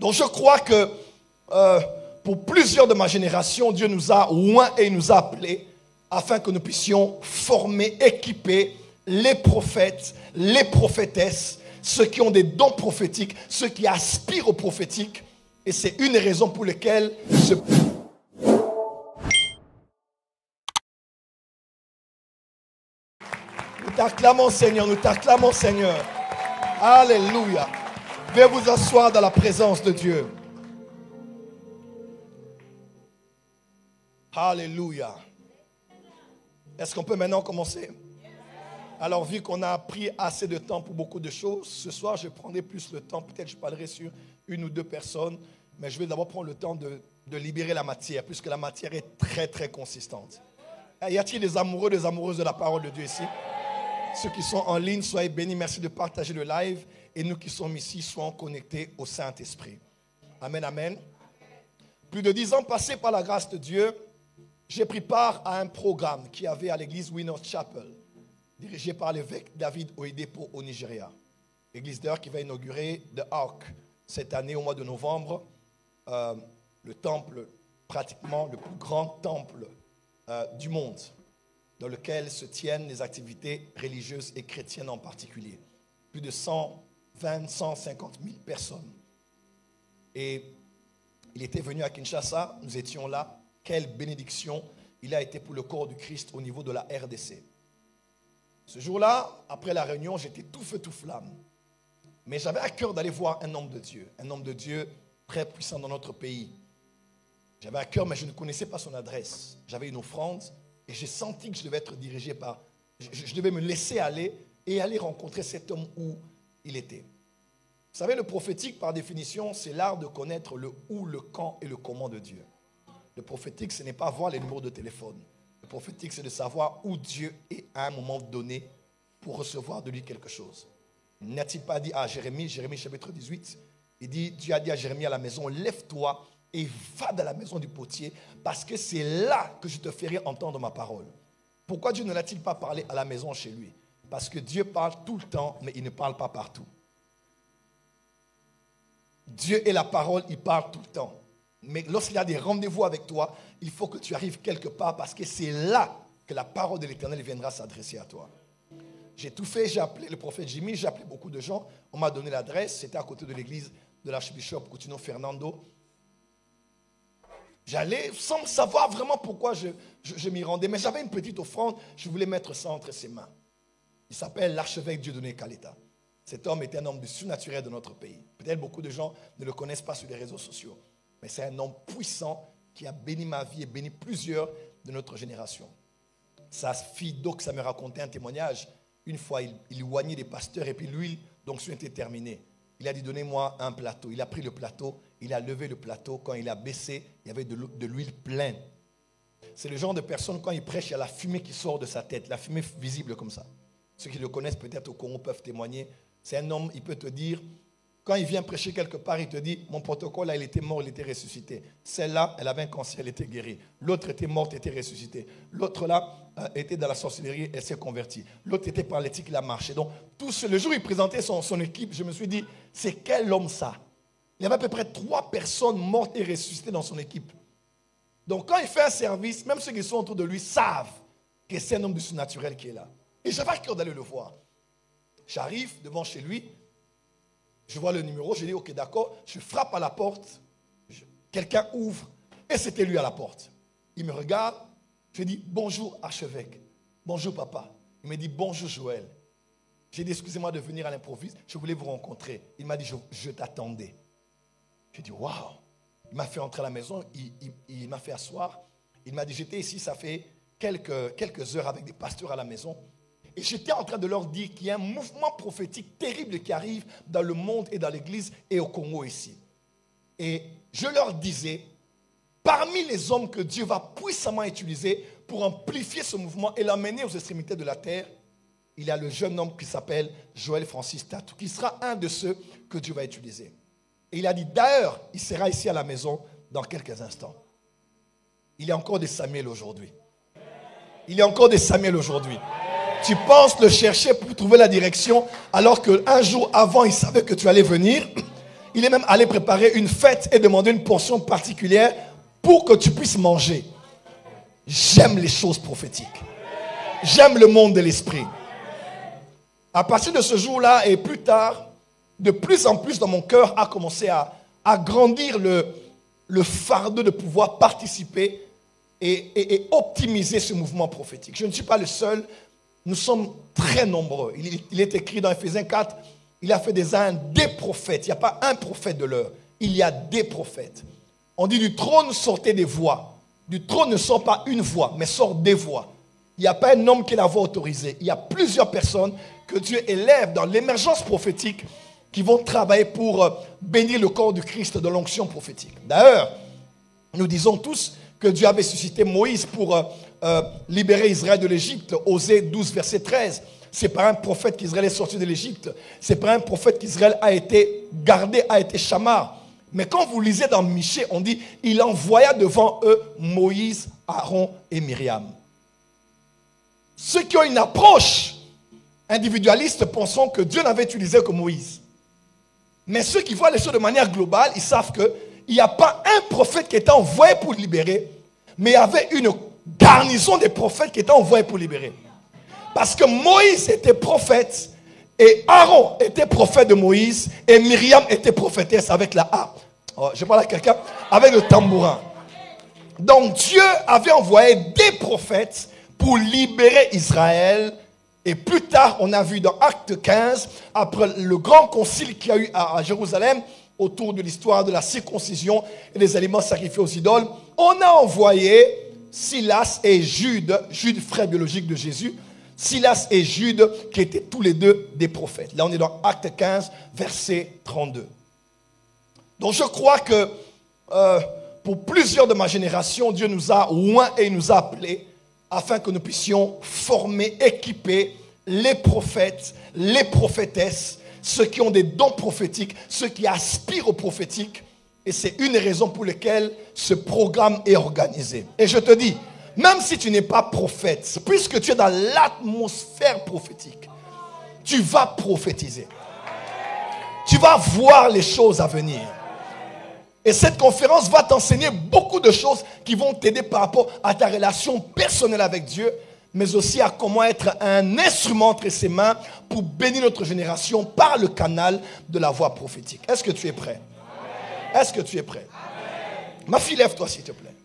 Donc je crois que pour plusieurs de ma génération, Dieu nous a oints et il nous a appelés afin que nous puissions former, équiper les prophètes, les prophétesses, ceux qui ont des dons prophétiques, ceux qui aspirent au prophétique. Et c'est une des raisons pour lesquelles nous t'acclamons Seigneur, nous t'acclamons Seigneur. Alléluia. Veuillez vous asseoir dans la présence de Dieu. Alléluia. Est-ce qu'on peut maintenant commencer? Alors, vu qu'on a pris assez de temps pour beaucoup de choses, ce soir, je prendrai plus le temps. Peut-être je parlerai sur une ou deux personnes, mais je vais d'abord prendre le temps de libérer la matière, puisque la matière est très, très consistante. Y a-t-il des amoureux, des amoureuses de la parole de Dieu ici? Ceux qui sont en ligne, soyez bénis. Merci de partager le live. Et nous qui sommes ici, soyons connectés au Saint-Esprit. Amen, amen. Plus de 10 ans passés par la grâce de Dieu, j'ai pris part à un programme qu'il y avait à l'église Winners Chapel, dirigé par l'évêque David Oyedepo au Nigeria. L'église d'ailleurs qui va inaugurer The Ark cette année au mois de novembre. Le temple, pratiquement le plus grand temple du monde, dans lequel se tiennent les activités religieuses et chrétiennes en particulier. Plus de 120, 150 000 personnes. Et il était venu à Kinshasa, nous étions là. Quelle bénédiction il a été pour le corps du Christ au niveau de la RDC. Ce jour-là, après la réunion, j'étais tout feu, tout flamme. Mais j'avais à cœur d'aller voir un homme de Dieu très puissant dans notre pays. J'avais à cœur, mais je ne connaissais pas son adresse. J'avais une offrande et j'ai senti que je devais être dirigé par... Je devais me laisser aller et aller rencontrer cet homme où il était. Vous savez, le prophétique, par définition, c'est l'art de connaître le où, le quand et le comment de Dieu. Le prophétique, ce n'est pas voir les numéros de téléphone. Le prophétique, c'est de savoir où Dieu est à un moment donné pour recevoir de lui quelque chose. N'a-t-il pas dit à Jérémie, Jérémie chapitre 18, il dit, Dieu a dit à Jérémie à la maison, lève-toi et va dans la maison du potier parce que c'est là que je te ferai entendre ma parole. Pourquoi Dieu ne l'a-t-il pas parlé à la maison chez lui? Parce que Dieu parle tout le temps, mais il ne parle pas partout. Dieu est la parole, il parle tout le temps. Mais lorsqu'il y a des rendez-vous avec toi, il faut que tu arrives quelque part parce que c'est là que la parole de l'Éternel viendra s'adresser à toi. J'ai tout fait, j'ai appelé le prophète Jimmy, j'ai appelé beaucoup de gens. On m'a donné l'adresse, c'était à côté de l'église de l'archbishop Coutinho Fernando. J'allais sans savoir vraiment pourquoi je m'y rendais, mais j'avais une petite offrande, je voulais mettre ça entre ses mains. Il s'appelle l'archevêque Dieudonné Kaleta. Cet homme était un homme du surnaturel de notre pays. Peut-être beaucoup de gens ne le connaissent pas sur les réseaux sociaux. Mais c'est un homme puissant qui a béni ma vie et béni plusieurs de notre génération. Sa fille Doxa me racontait un témoignage. Une fois, il oignait des pasteurs et puis l'huile d'onction était terminée. Il a dit, donnez-moi un plateau. Il a pris le plateau, il a levé le plateau. Quand il a baissé, il y avait de l'huile pleine. C'est le genre de personne, quand il prêche, il y a la fumée qui sort de sa tête, la fumée visible comme ça. Ceux qui le connaissent peut-être au Congo peuvent témoigner. C'est un homme, il peut te dire... Quand il vient prêcher quelque part, il te dit, mon protocole, là, il était mort, il était ressuscité. Celle-là, elle avait un cancer, elle était guérie. L'autre était morte, était ressuscitée. L'autre là, était dans la sorcellerie, elle s'est convertie. L'autre était paralytique, il a marché. Donc, le jour où il présentait son équipe, je me suis dit, c'est quel homme ça? Il y avait à peu près 3 personnes mortes et ressuscitées dans son équipe. Donc, quand il fait un service, même ceux qui sont autour de lui savent que c'est un homme du surnaturel qui est là. Et j'avais à cœur d'aller le voir. J'arrive devant chez lui. Je vois le numéro, je dis ok d'accord, je frappe à la porte, quelqu'un ouvre et c'était lui à la porte. Il me regarde, je dis bonjour archevêque, bonjour papa. Il me dit bonjour Joël. J'ai dit excusez-moi de venir à l'improviste, je voulais vous rencontrer. Il m'a dit je t'attendais. J'ai dit waouh. Il m'a fait entrer à la maison, il m'a fait asseoir. Il m'a dit j'étais ici, ça fait quelques heures avec des pasteurs à la maison. Et j'étais en train de leur dire qu'il y a un mouvement prophétique terrible qui arrive dans le monde et dans l'église et au Congo ici. Et je leur disais, parmi les hommes que Dieu va puissamment utiliser pour amplifier ce mouvement et l'amener aux extrémités de la terre, il y a le jeune homme qui s'appelle Joël Francis Tatou, qui sera un de ceux que Dieu va utiliser. Et il a dit, d'ailleurs, il sera ici à la maison dans quelques instants. Il y a encore des Samuel aujourd'hui. Il y a encore des Samuel aujourd'hui. Tu penses le chercher pour trouver la direction alors qu'un jour avant, il savait que tu allais venir. Il est même allé préparer une fête et demander une portion particulière pour que tu puisses manger. J'aime les choses prophétiques. J'aime le monde de l'esprit. À partir de ce jour-là et plus tard, de plus en plus dans mon cœur a commencé à grandir le fardeau de pouvoir participer et optimiser ce mouvement prophétique. Je ne suis pas le seul, nous sommes très nombreux. Il est écrit dans Ephésiens 4, il a fait des prophètes. Il n'y a pas un prophète de l'heure, il y a des prophètes. On dit du trône sortez des voix. Du trône ne sort pas une voix, mais sort des voix. Il n'y a pas un homme qui ait la voix autorisée. Il y a plusieurs personnes que Dieu élève dans l'émergence prophétique qui vont travailler pour bénir le corps du Christ de l'onction prophétique. D'ailleurs, nous disons tous que Dieu avait suscité Moïse pour libérer Israël de l'Égypte. Osée 12, verset 13. C'est par un prophète qu'Israël est sorti de l'Égypte. C'est par un prophète qu'Israël a été gardé, a été chamar. Mais quand vous lisez dans Michée, on dit « Il envoya devant eux Moïse, Aaron et Myriam ». Ceux qui ont une approche individualiste pensent que Dieu n'avait utilisé que Moïse. Mais ceux qui voient les choses de manière globale, ils savent qu'il n'y a pas un prophète qui était envoyé pour libérer, mais il y avait une garnison des prophètes qui étaient envoyés pour libérer. Parce que Moïse était prophète, et Aaron était prophète de Moïse, et Myriam était prophétesse avec la harpe. Oh, je parle à quelqu'un avec le tambourin. Donc Dieu avait envoyé des prophètes pour libérer Israël. Et plus tard, on a vu dans Acte 15, après le grand concile qu'il y a eu à Jérusalem, autour de l'histoire de la circoncision et des aliments sacrifiés aux idoles, on a envoyé Silas et Jude, frère biologique de Jésus, Silas et Jude, qui étaient tous les deux des prophètes. Là, on est dans Acte 15, verset 32. Donc, je crois que pour plusieurs de ma génération, Dieu nous a oints et nous a appelés afin que nous puissions former, équiper les prophètes, les prophétesses, ceux qui ont des dons prophétiques, ceux qui aspirent au prophétique. Et c'est une des raisons pour lesquelles ce programme est organisé. Et je te dis, même si tu n'es pas prophète, puisque tu es dans l'atmosphère prophétique, tu vas prophétiser. Tu vas voir les choses à venir. Et cette conférence va t'enseigner beaucoup de choses qui vont t'aider par rapport à ta relation personnelle avec Dieu, mais aussi à comment être un instrument entre ses mains pour bénir notre génération par le canal de la voix prophétique. Est-ce que tu es prêt? Est-ce que tu es prêt? Ma fille, lève-toi s'il te plaît.